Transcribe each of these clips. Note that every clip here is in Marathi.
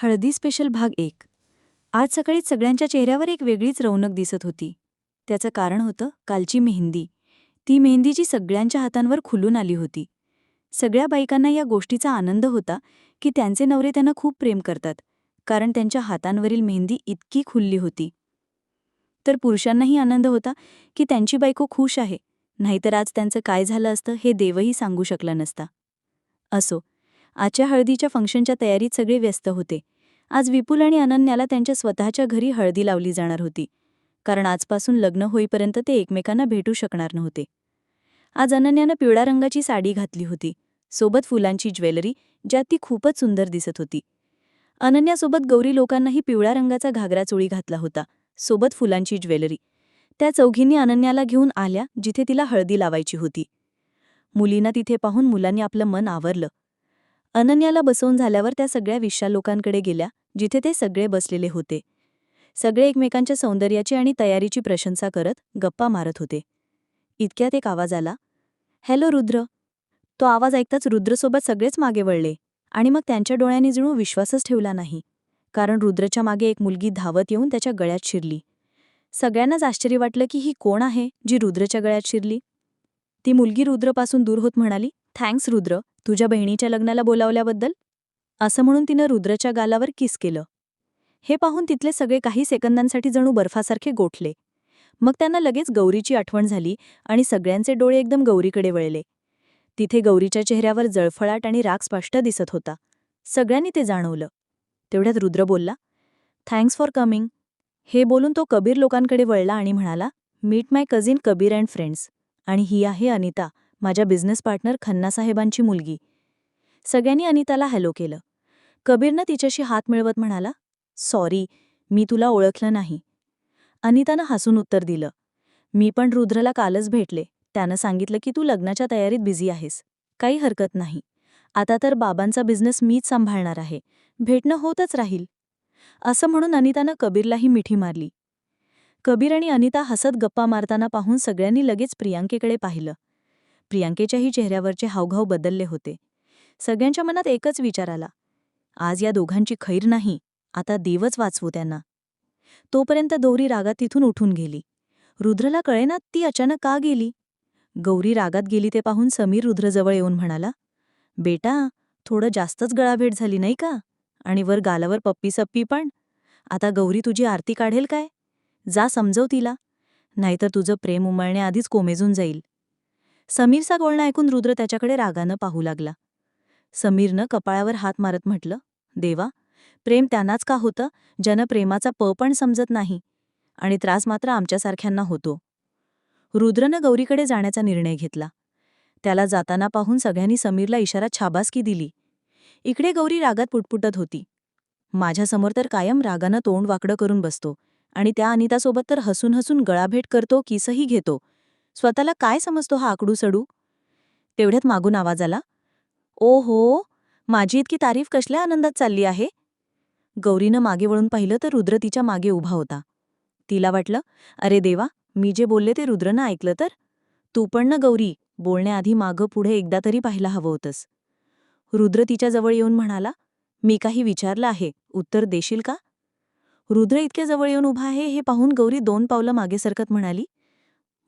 हळदी स्पेशल भाग 1. आज सकाळी सगळ्यांच्या चेहऱ्यावर एक वेगळीच रौनक दिसत होती. त्याचं कारण होतं कालची मेहंदी. ती मेहंदी जी सगळ्यांच्या हातांवर खुलून आली होती. सगळ्या बायकांना या गोष्टीचा आनंद होता की त्यांचे नवरे त्यांना खूप प्रेम करतात, कारण त्यांच्या हातांवरील मेहंदी इतकी खुलली होती. तर पुरुषांनाही आनंद होता की त्यांची बायको खुश आहे, नाहीतर आज त्यांचं काय झालं असतं हे देवही सांगू शकला नसता. असो, आजच्या हळदीच्या फंक्शनच्या तयारीत सगळे व्यस्त होते. आज विपुल आणि अनन्याला त्यांच्या स्वतःच्या घरी हळदी लावली जाणार होती, कारण आजपासून लग्न होईपर्यंत ते एकमेकांना भेटू शकणार नव्हते. आज अनन्यानं पिवळ्या रंगाची साडी घातली होती, सोबत फुलांची ज्वेलरी, ज्यात ती खूपच सुंदर दिसत होती. अनन्यासोबत गौरी लोकांनाही पिवळ्या रंगाचा घागरा चोळी घातला होता, सोबत फुलांची ज्वेलरी. त्या चौघींनी अनन्याला घेऊन आल्या जिथे तिला हळदी लावायची होती. मुलींना तिथे पाहून मुलांनी आपलं मन आवरलं. अनन्याला बसवून झाल्यावर त्या सगळ्या विशाल लोकांकडे गेल्या, जिथे ते सगळे बसलेले होते. सगळे एकमेकांच्या सौंदर्याची आणि तयारीची प्रशंसा करत गप्पा मारत होते. इतक्यात एक आवाज आला, हॅलो रुद्र. तो आवाज ऐकताच रुद्रसोबत सगळेच मागे वळले, आणि मग त्यांच्या डोळ्यांनी जणू विश्वासच ठेवला नाही, कारण रुद्रच्या मागे एक मुलगी धावत येऊन त्याच्या गळ्यात शिरली. सगळ्यांनाच आश्चर्य वाटलं की ही कोण आहे जी रुद्रच्या गळ्यात शिरली. ती मुलगी रुद्रपासून दूर होत म्हणाली, थँक्स रुद्र, तुझ्या बहिणीच्या लग्नाला बोलावल्याबद्दल. असं म्हणून तिनं रुद्रच्या गालावर किस केलं. हे पाहून तिथले सगळे काही सेकंदांसाठी जणू बर्फासारखे गोठले. मग त्यांना लगेच गौरीची आठवण झाली आणि सगळ्यांचे डोळे एकदम गौरीकडे वळले. तिथे गौरीच्या चेहऱ्यावर जळफळाट आणि राग स्पष्ट दिसत होता. सगळ्यांनी ते जाणवलं. तेवढ्यात रुद्र बोलला, थँक्स फॉर कमिंग. हे बोलून तो कबीर लोकांकडे वळला आणि म्हणाला, meet my cousin Kabir and friends. आणि ही आहे अनिता, माझ्या बिझनेस पार्टनर खन्नासाहेबांची मुलगी. सगळ्यांनी अनिताला हॅलो केलं. कबीरनं तिच्याशी हात मिळवत म्हणाला, सॉरी, मी तुला ओळखलं नाही. अनितानं हसून उत्तर दिलं, मी पण रुद्रला कालच भेटले. त्यानं सांगितलं की तू लग्नाच्या तयारीत बिझी आहेस. काही हरकत नाही. आता तर बाबांचा बिझनेस मीच सांभाळणार आहे. भेटणं होतच राहील. असं म्हणून अनितानं कबीरलाही मिठी मारली. कबीर आणि अनिता हसत गप्पा मारताना पाहून सगळ्यांनी लगेच प्रियांकेकडे पाहिलं. प्रियांकेच्याही चेहऱ्यावरचे हावभाव बदलले होते. सगळ्यांच्या मनात एकच विचार आला, आज या दोघांची खैर नाही, आता देवच वाचवू त्यांना. तोपर्यंत गौरी रागात तिथून उठून गेली. रुद्रला कळेना ती अचानक का गेली. गौरी रागात गेली ते पाहून समीर रुद्रजवळ येऊन म्हणाला, बेटा, थोडं जास्तच गळाभेट झाली नाही का? आणि वर गालावर पप्पी सप्पी पण. आता गौरी तुझी आरती काढेल काय? जा समजव तिला, नाहीतर तुझं प्रेम उमळण्याआधीच कोमेजून जाईल. समीरचा बोलणं ऐकून रुद्र त्याच्याकडे रागानं पाहू लागला. समीरनं कपाळावर हात मारत म्हटलं, देवा, प्रेम त्यांनाच का होतं ज्यानं प्रेमाचा प पण समजत नाही, आणि त्रास मात्र आमच्यासारख्यांना होतो. रुद्रनं गौरीकडे जाण्याचा निर्णय घेतला. त्याला जाताना पाहून सगळ्यांनी समीरला इशारा शाबासकी दिली. इकडे गौरी रागात पुटपुटत होती, माझ्यासमोर तर कायम रागानं तोंड वाकडं करून बसतो, आणि त्या अनितासोबत तर हसून हसून गळाभेट करतो, किसही घेतो. स्वतःला काय समजतो हा आकडू सडू. तेवढ्यात मागून आवाज आला, ओ हो, माझी इतकी तारीफ कसल्या आनंदात चालली आहे. गौरीनं मागे वळून पाहिलं तर रुद्र तिच्या मागे उभा होता. तिला वाटलं, अरे देवा, मी जे बोलले ते रुद्रनं ऐकलं तर. तू पण ना गौरी, बोलण्याआधी मागं पुढे एकदा तरी पाहायला हवं होतंस. रुद्र तिच्याजवळ येऊन म्हणाला, मी काही विचारलं आहे, उत्तर देशील का? रुद्र इतक्या जवळ येऊन उभा आहे हे पाहून गौरी 2 पावलं मागे सरकत म्हणाली,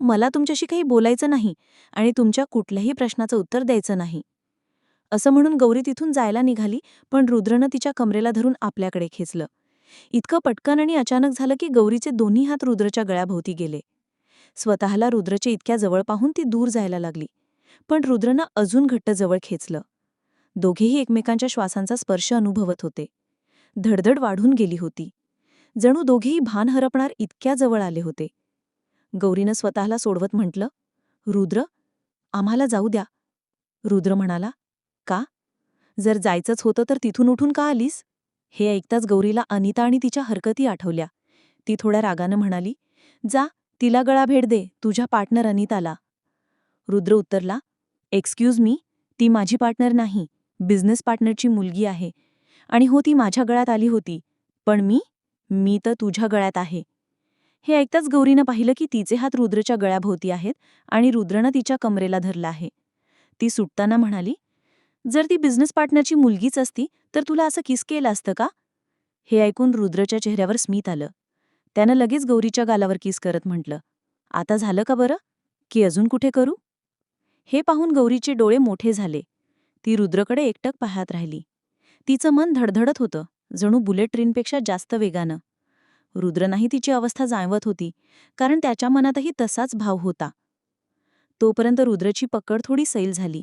मला तुमच्याशी काही बोलायचं नाही आणि तुमच्या कुठल्याही प्रश्नाचं उत्तर द्यायचं नाही. असं म्हणून गौरी तिथून जायला निघाली, पण रुद्रनं तिच्या कमरेला धरून आपल्याकडे खेचलं. इतकं पटकन आणि अचानक झालं की गौरीचे दोन्ही हात रुद्रच्या गळ्याभोवती गेले. स्वतःला रुद्रच्या इतक्या जवळ पाहून ती दूर जायला लागली, पण रुद्रनं अजून घट्ट जवळ खेचलं. दोघेही एकमेकांच्या श्वासांचा स्पर्श अनुभवत होते. धडधड वाढून गेली होती. जणू दोघेही भान हरपणार इतक्या जवळ आले होते. गौरीनं स्वतःला सोडवत म्हटलं, रुद्र, आम्हाला जाऊ द्या. रुद्र म्हणाला, का? जर जायचंच होतं तर तिथून उठून का आलीस? हे ऐकताच गौरीला अनिता आणि तिच्या हरकती आठवल्या. ती थोड्या रागानं म्हणाली, जा, तिला गळा भेट दे, तुझ्या पार्टनर अनिताला. रुद्र उत्तरला, एक्सक्यूज मी, ती माझी पार्टनर नाही, बिझनेस पार्टनरची मुलगी आहे. आणि हो, ती माझ्या गळ्यात आली होती, पण मी तर तुझ्या गळ्यात आहे. हे ऐकताच गौरीनं पाहिलं की तिचे हात रुद्रच्या गळ्याभोवती आहेत आणि रुद्रनं तिच्या कमरेला धरला आहे. ती सुटताना म्हणाली, जर ती बिझनेस पार्टनरची मुलगीच असती तर तुला असं किस केलं असतं का? हे ऐकून रुद्रच्या चेहऱ्यावर स्मित आलं. त्यानं लगेच गौरीच्या गालावर किस करत म्हटलं, आता झालं का बरं? की अजून कुठे करू? हे पाहून गौरीचे डोळे मोठे झाले. ती रुद्रकडे एकटक पाहत राहिली. तिचं मन धडधडत होतं, जणू बुलेट ट्रेनपेक्षा जास्त वेगानं. रुद्रनाही तिची अवस्था जाणवत होती, कारण त्याच्या मनातही तसाच भाव होता. तोपर्यंत रुद्रची पकड थोडी सैल झाली.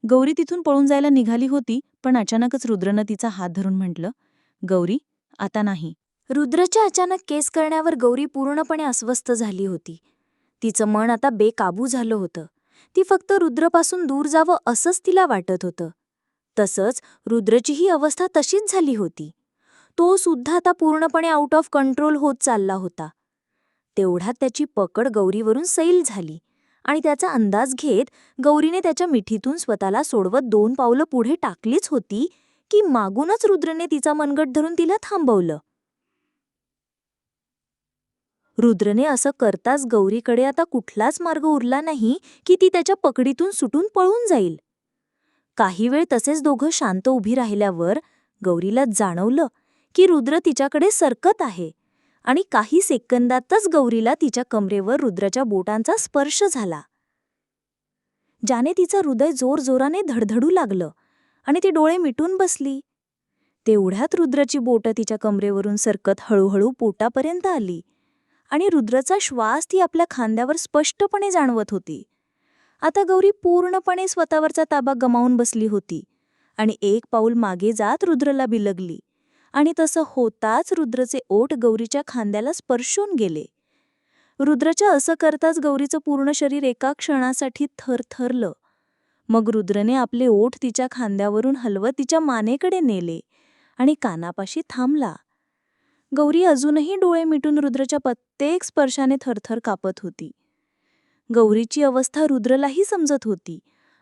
गौरी तिथून पळून जायला निघाली होती, पण अचानकच रुद्रनं तिचा हात धरून म्हटलं, गौरी, आता नाही. रुद्रच्या अचानक केस करण्यावर गौरी पूर्णपणे अस्वस्थ झाली होती. तिचं मन आता बेकाबू झालं होतं. ती फक्त रुद्रपासून दूर जावं असंच तिला वाटत होतं. तसंच रुद्रचीही अवस्था तशीच झाली होती. तो सुद्धा आता पूर्णपणे आउट ऑफ कंट्रोल होत चालला होता. तेवढ्यात त्याची पकड गौरीवरून सैल झाली आणि त्याचा अंदाज घेत गौरीने त्याच्या मिठीतून स्वतःला सोडवत 2 पावलं पुढे टाकलीच होती की मागूनच रुद्रने तिचा मनगट धरून तिला थांबवलं. रुद्रने असं करताच गौरीकडे आता कुठलाच मार्ग उरला नाही की ती त्याच्या पकडीतून सुटून पळून जाईल. काही वेळ तसेच दोघं शांत उभी राहिल्यावर गौरीला जाणवलं की रुद्र तिच्याकडे सरकत आहे आणि काही सेकंदातच गौरीला तिच्या कमरेवर रुद्राच्या बोटांचा स्पर्श झाला. ज्याने तिचं हृदय जोरजोराने धडधडू लागलं आणि ती डोळे मिटून बसली. तेवढ्यात रुद्राची बोटं तिच्या कमरेवरून सरकत हळूहळू पोटापर्यंत आली आणि रुद्राचा श्वास ती आपल्या खांद्यावर स्पष्टपणे जाणवत होती. आता गौरी पूर्णपणे स्वतःवरचा ताबा गमावून बसली होती आणि 1 पाऊल मागे जात रुद्रला बिलगली आणि तसं होताच रुद्रचे ओठ गौरीच्या खांद्याला स्पर्शून गेले. रुद्रच्या असं करताच गौरीचं पूर्ण शरीर एका क्षणासाठी थरथरलं. मग रुद्रने आपले ओठ तिच्या खांद्यावरून हलवत तिच्या मानेकडे नेले आणि कानापाशी थांबला. गौरी अजूनही डोळे मिटून रुद्रच्या प्रत्येक स्पर्शाने थरथर कापत होती. गौरीची अवस्था रुद्रलाही समजत होती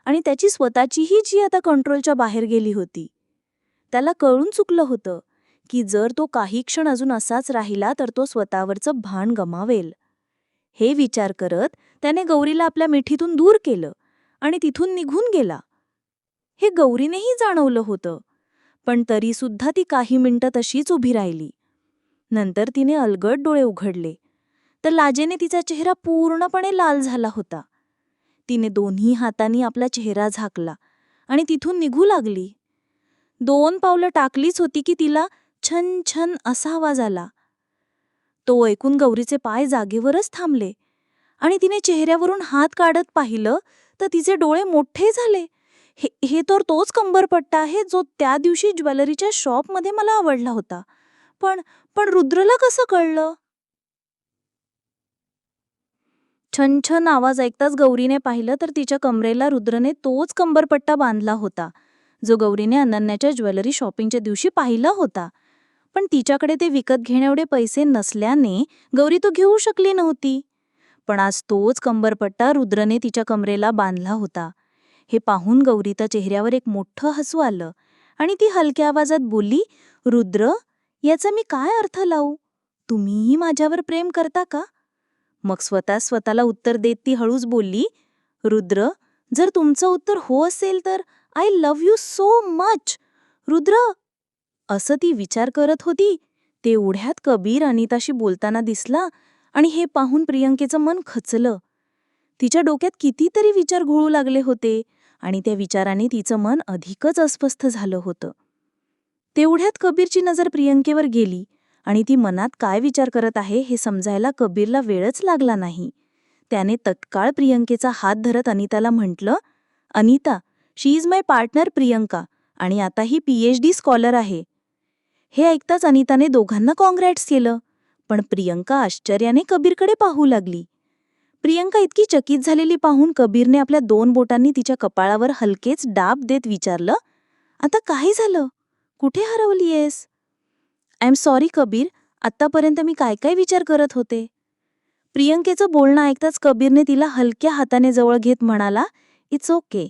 आणि त्याची स्वतःचीही जी आता कंट्रोलच्या बाहेर गेली होती. त्याला कळून चुकलं होतं की जर तो काही क्षण अजून असाच राहिला तर तो स्वतःवरचं भान गमावेल. हे विचार करत त्याने गौरीला आपल्या मिठीतून दूर केलं आणि तिथून निघून गेला. हे गौरीनेही जाणवलं होतं, पण तरीसुद्धा ती काही मिनिटं तशीच उभी राहिली. नंतर तिने अलगद डोळे उघडले तर लाजेने तिचा चेहरा पूर्णपणे लाल झाला होता. तिने दोन्ही हातांनी आपला चेहरा झाकला आणि तिथून निघू लागली. 2 पावलं टाकलीच होती की तिला छन छन असा आवाज आला. तो ऐकून गौरीचे पाय जागेवरच थांबले आणि तिने चेहऱ्यावरून हात काढत पाहिलं तर तिचे डोळे मोठे झाले. हे तर तोच कंबरपट्टा आहे जो त्या दिवशी ज्वेलरीच्या शॉपमध्ये मला आवडला होता. पण रुद्रला कसं कळलं? छनछन आवाज ऐकताच गौरीने पाहिलं तर तिच्या कमरेला रुद्रने तोच कंबरपट्टा बांधला होता जो गौरीने अनन्याच्या ज्वेलरी शॉपिंगच्या दिवशी पाहिला होता. पण तिच्याकडे ते विकत घेण्याएवढे पैसे नसल्याने गौरी तो घेऊ शकली नव्हती. पण आज तोच कंबरपट्टा रुद्रने तिच्या कमरेला बांधला होता. हे पाहून गौरीच्या चेहऱ्यावर एक मोठं हसू आलं आणि ती हलक्या आवाजात बोलली, रुद्र, याचा मी काय अर्थ लावू? तुम्हीही माझ्यावर प्रेम करता का? मग स्वतःला उत्तर देत ती हळूच बोलली, रुद्र, जर तुमचं उत्तर हो असेल तर I love you so much. Rudra, असं ती विचार करत होती. तेवढ्यात कबीर अनिताशी बोलताना दिसला आणि हे पाहून प्रियंकेचं मन खचलं. तिच्या डोक्यात कितीतरी विचार घोळू लागले होते आणि त्या विचाराने तिचं मन अधिकच अस्वस्थ झालं होतं. तेवढ्यात कबीरची नजर प्रियंकेवर गेली आणि ती मनात काय विचार करत आहे हे समजायला कबीरला वेळच लागला नाही. त्याने तत्काळ प्रियंकेचा हात धरत अनिताला म्हटलं, अनिता, शी इज माय पार्टनर प्रियंका आणि आता ही PhD स्कॉलर आहे. हे ऐकताच अनिताने दोघांना कॉंग्रॅट्स केलं, पण प्रियंका आश्चर्याने कबीरकडे पाहू लागली. प्रियंका इतकी चकित झालेली पाहून कबीरने आपल्या 2 बोटांनी तिच्या कपाळावर हलकेच दाब देत विचारलं, आता काय झालं? कुठे हरवलीयेस? आय एम सॉरी कबीर, आत्तापर्यंत मी काय काय विचार करत होते. प्रियंकेचं बोलणं ऐकताच कबीरने तिला हलक्या हाताने जवळ घेत म्हणाला, इट्स ओके.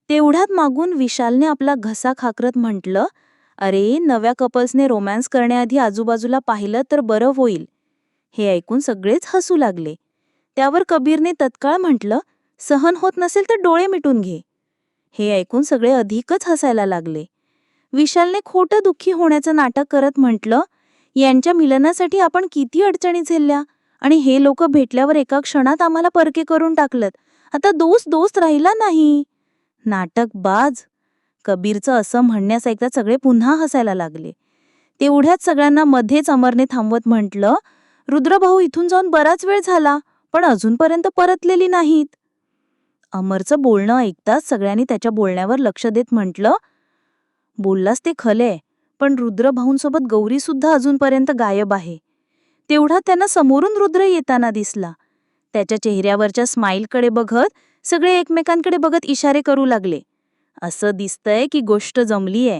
तेवढ्यात मागून विशालने आपला घसा खाकरत म्हटलं, अरे, नव्या कपल्सने रोमॅन्स करण्याआधी आजूबाजूला पाहिलं तर बरं होईल. हे ऐकून सगळेच हसू लागले. त्यावर कबीरने तत्काळ म्हटलं, सहन होत नसेल तर डोळे मिटून घे. हे ऐकून सगळे अधिकच हसायला लागले. विशालने खोटं दुःखी होण्याचं नाटक करत म्हटलं, यांच्या मिलनासाठी आपण किती अडचणी झेलल्या आणि हे लोक भेटल्यावर एका क्षणात आम्हाला परके करून टाकलत. आता दोस्त दोस्त राहिला नाही. नाटकबाज. कबीरचं असं म्हणण्यास ऐकता सगळे पुन्हा हसायला लागले. तेवढ्याच सगळ्यांना मध्येच अमरने थांबवत म्हटलं, रुद्रभाऊ इथून जाऊन बराच वेळ झाला, पण अजूनपर्यंत परतलेली नाहीत. अमरचं बोलणं ऐकताच सगळ्यांनी त्याच्या बोलण्यावर लक्ष देत म्हटलं, बोललास ते खले, पण रुद्रभाऊंसोबत गौरी सुद्धा अजूनपर्यंत गायब आहे. तेवढा त्यांना समोरून रुद्र येताना दिसला. त्याच्या चेहऱ्यावरच्या स्माईलकडे बघत सगळे एकमेकांकडे बघत इशारे करू लागले. असं दिसतंय की गोष्ट जमलीये.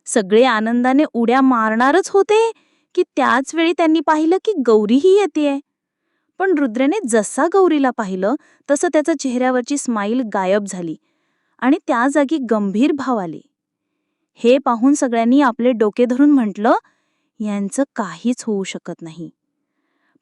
सगळे आनंदाने उड्या मारणारच होते की त्याच वेळी त्यांनी पाहिलं की गौरीही येतेय. पण रुद्रने जसा गौरीला पाहिलं तसं त्याच्या चेहऱ्यावरची स्माईल गायब झाली आणि त्या जागी गंभीर भाव आले. हे पाहून सगळ्यांनी आपले डोके धरून म्हटलं, यांचं काहीच होऊ शकत नाही.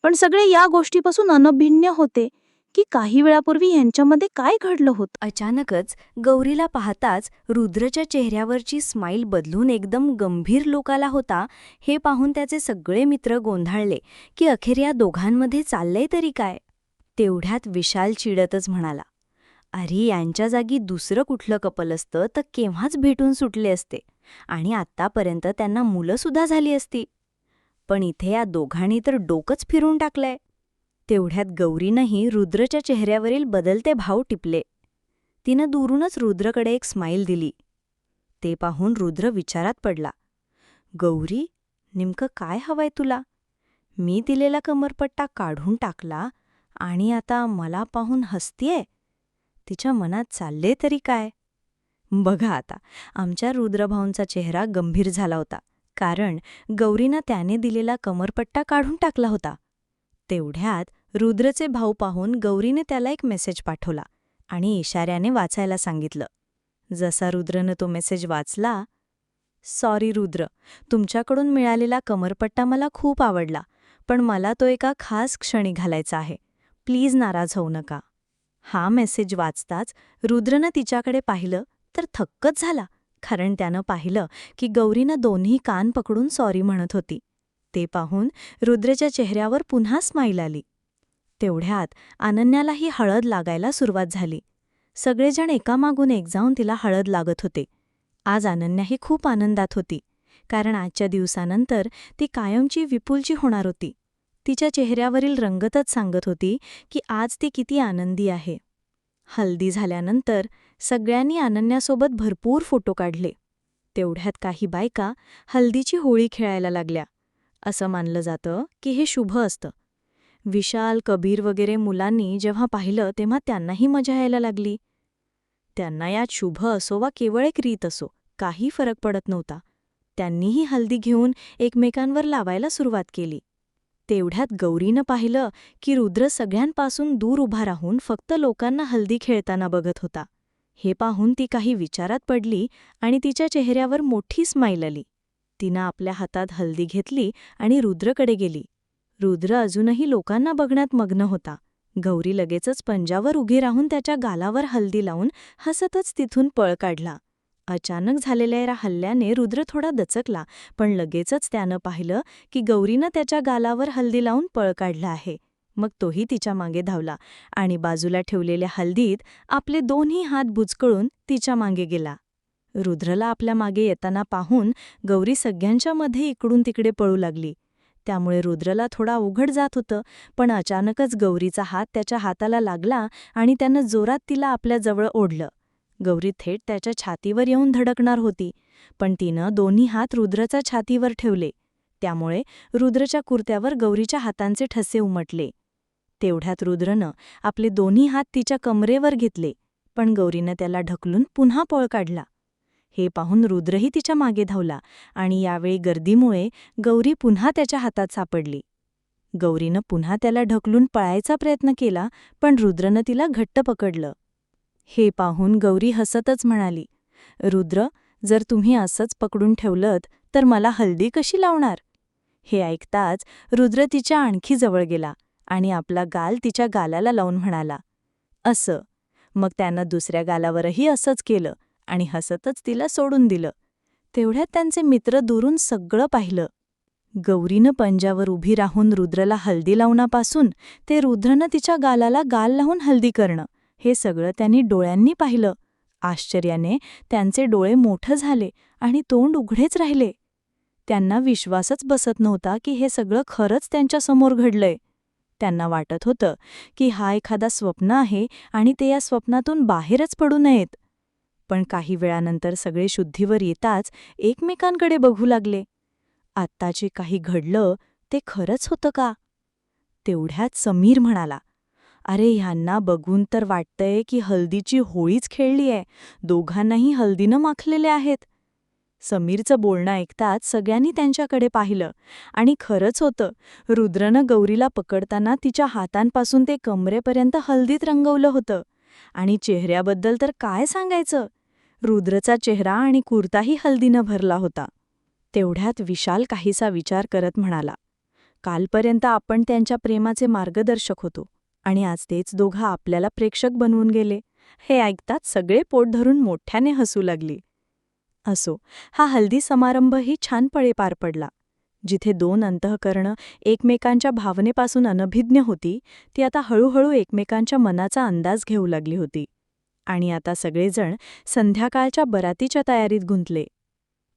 पण सगळे या गोष्टीपासून अनभिज्ञ होते की काही वेळापूर्वी यांच्यामध्ये काय घडलं होतं. अचानकच गौरीला पाहताच रुद्रच्या चेहऱ्यावरची स्माईल बदलून एकदम गंभीर लोकाला होता. हे पाहून त्याचे सगळे मित्र गोंधळले की अखेर या दोघांमध्ये चाललंय तरी काय. तेवढ्यात विशाल चिडतच म्हणाला, अरे यांच्या जागी दुसरं कुठलं कपल असतं तर केव्हाच भेटून सुटले असते आणि आत्तापर्यंत त्यांना मुलं सुद्धा झाली असती. पण इथे या दोघांनी तर डोकंच फिरून टाकलंय. तेवढ्यात गौरीनंही रुद्रच्या चेहऱ्यावरील बदलते भाव टिपले. तिनं दुरूनच रुद्रकडे एक स्माईल दिली. ते पाहून रुद्र विचारात पडला. गौरी, नेमकं काय हवंय तुला? मी दिलेला कमरपट्टा काढून टाकला आणि आता मला पाहून हसतीये. तिच्या मनात चालले तरी काय? बघा आता, आमच्या रुद्रभाऊंचा चेहरा गंभीर झाला होता, कारण गौरीनं त्याने दिलेला कमरपट्टा काढून टाकला होता. तेवढ्यात रुद्रचे भाऊ पाहून गौरीने त्याला एक मेसेज पाठवला आणि इशाऱ्याने वाचायला सांगितलं. जसा रुद्रनं तो मेसेज वाचला, सॉरी रुद्र, तुमच्याकडून मिळालेला कमरपट्टा मला खूप आवडला, पण मला तो एका खास क्षणी घालायचा आहे. प्लीज नाराज होऊ नका. हा मेसेज वाचताच रुद्रनं तिच्याकडे पाहिलं तर थक्कच झाला, कारण त्यानं पाहिलं की गौरीनं दोन्ही कान पकडून सॉरी म्हणत होती. ते पाहून रुद्रच्या चेहऱ्यावर पुन्हा स्माईल आली. तेवढ्यात अनन्यालाही हळद लागायला सुरुवात झाली. सगळेजण एकामागून एक जाऊन तिला हळद लागत होते. आज अनन्याही खूप आनंदात होती, कारण आजच्या दिवसानंतर ती कायमची विपुलची होणार होती. तिच्या चेहऱ्यावरील रंगतच सांगत होती की आज ती किती आनंदी आहे. हल्दी झाल्यानंतर सगळ्यांनी अनन्यासोबत भरपूर फोटो काढले. तेवढ्यात काही बायका हल्दीची होळी खेळायला लागल्या. असं मानलं जातं की हे शुभ असतं. विशाल, कबीर वगैरे मुलांनी जेव्हा पाहिलं तेव्हा त्यांनाही मजा यायला लागली. त्यांना यात शुभ असो वा केवळ एक रीत असो, काही फरक पडत नव्हता. त्यांनीही हल्दी घेऊन एकमेकांवर लावायला सुरुवात केली. तेवढ्यात गौरीनं पाहिलं की रुद्र सगळ्यांपासून दूर उभा राहून फक्त लोकांना हल्दी खेळताना बघत होता. हे पाहून ती काही विचारात पडली आणि तिच्या चेहऱ्यावर मोठी स्माईल आली. तिनं आपल्या हातात हल्दी घेतली आणि रुद्रकडे गेली. रुद्र अजूनही लोकांना बघण्यात मग्न होता. गौरी लगेचच पंजावर उभी राहून त्याच्या गालावर हल्दी लावून हसतच तिथून पळ काढला. अचानक झालेल्या या हल्ल्याने रुद्र थोडा दचकला, पण लगेचच त्यानं पाहिलं की गौरीनं त्याच्या गालावर हल्दी लावून पळ काढला आहे. मग तोही तिच्या मागे धावला आणि बाजूला ठेवलेल्या हल्दीत आपले दोन्ही हात बुचकळून तिच्या मागे गेला. रुद्रला आपल्या मागे येताना पाहून गौरी सगळ्यांच्या मध्ये इकडून तिकडे पळू लागली. त्यामुळे रुद्रला थोडा अवघड जात होतं, पण अचानकच गौरीचा हात त्याच्या हाताला लागला आणि त्यानं जोरात तिला आपल्याजवळ ओढलं. गौरी थेट त्याच्या छातीवर येऊन धडकणार होती, पण तिनं दोन्ही हात रुद्रच्या छातीवर ठेवले. त्यामुळे रुद्रच्या कुर्त्यावर गौरीच्या हातांचे ठसे उमटले. तेवढ्यात रुद्रनं आपले दोन्ही हात तिच्या कमरेवर घेतले, पण गौरीनं त्याला ढकलून पुन्हा पळ काढला. हे पाहून रुद्रही तिच्या मागे धावला आणि यावेळी गर्दीमुळे गौरी पुन्हा त्याच्या हातात सापडली. गौरीनं पुन्हा त्याला ढकलून पळायचा प्रयत्न केला, पण रुद्रनं तिला घट्ट पकडलं. हे पाहून गौरी हसतच म्हणाली, रुद्र, जर तुम्ही असंच पकडून ठेवलंत तर मला हल्दी कशी लावणार? हे ऐकताच रुद्र तिच्या आणखी जवळ गेला आणि आपला गाल तिच्या गालाला लावून म्हणाला, असं. मग त्यानं दुसऱ्या गालावरही असंच केलं आणि हसतच तिला सोडून दिलं. तेवढ्यात त्यांचे मित्र दुरून सगळं पाहिलं. गौरीनं पंजावर उभी राहून रुद्रला हल्दी लावण्यापासून ते रुद्रनं तिच्या गालाला गाल लावून हल्दी करणं, हे सगळं त्यांनी डोळ्यांनी पाहिलं. आश्चर्याने त्यांचे डोळे मोठे झाले आणि तोंड उघडेच राहिले. त्यांना विश्वासच बसत नव्हता की हे सगळं खरंच त्यांच्यासमोर घडलंय. त्यांना वाटत होतं की हा एखादा स्वप्न आहे आणि ते या स्वप्नातून बाहेरच पडू नयेत. पण काही वेळानंतर सगळे शुद्धीवर येताच एकमेकांकडे बघू लागले. आत्ताचे काही घडलं ते खरंच होतं का? तेवढ्यात समीर म्हणाला, "अरे, ह्यांना बघून तर वाटतंय की हल्दीची होळीच खेळलीय. दोघांनाही हल्दीनं माखलेले आहेत." समीरचं बोलणं ऐकताच सगळ्यांनी त्यांच्याकडे पाहिलं आणि खरंच होतं, रुद्रनं गौरीला पकडताना तिच्या हातांपासून ते कमरेपर्यंत हल्दीत रंगवलं होतं. आणि चेहऱ्याबद्दल तर काय सांगायचं, रुद्रचा चेहरा आणि कुर्ताही हल्दीनं भरला होता. तेवढ्यात विशाल काहीसा विचार करत म्हणाला, "कालपर्यंत आपण त्यांच्या प्रेमाचे मार्गदर्शक होतो आणि आज तेच दोघं आपल्याला प्रेक्षक बनवून गेले." हे ऐकताच सगळे पोट धरून मोठ्याने हसू लागली. असो, हा हल्दी समारंभही छानपणे पार पडला. जिथे दोन अंतःकरणं एकमेकांच्या भावनेपासून अनभिज्ञ होती, ती आता हळूहळू एकमेकांच्या मनाचा अंदाज घेऊ लागली होती. आणि आता सगळेजण संध्याकाळच्या बरातीच्या तयारीत गुंतले.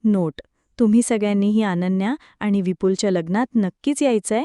नोट: तुम्ही सगळ्यांनीही अनन्या आणि विपुलच्या लग्नात नक्कीच यायचंय.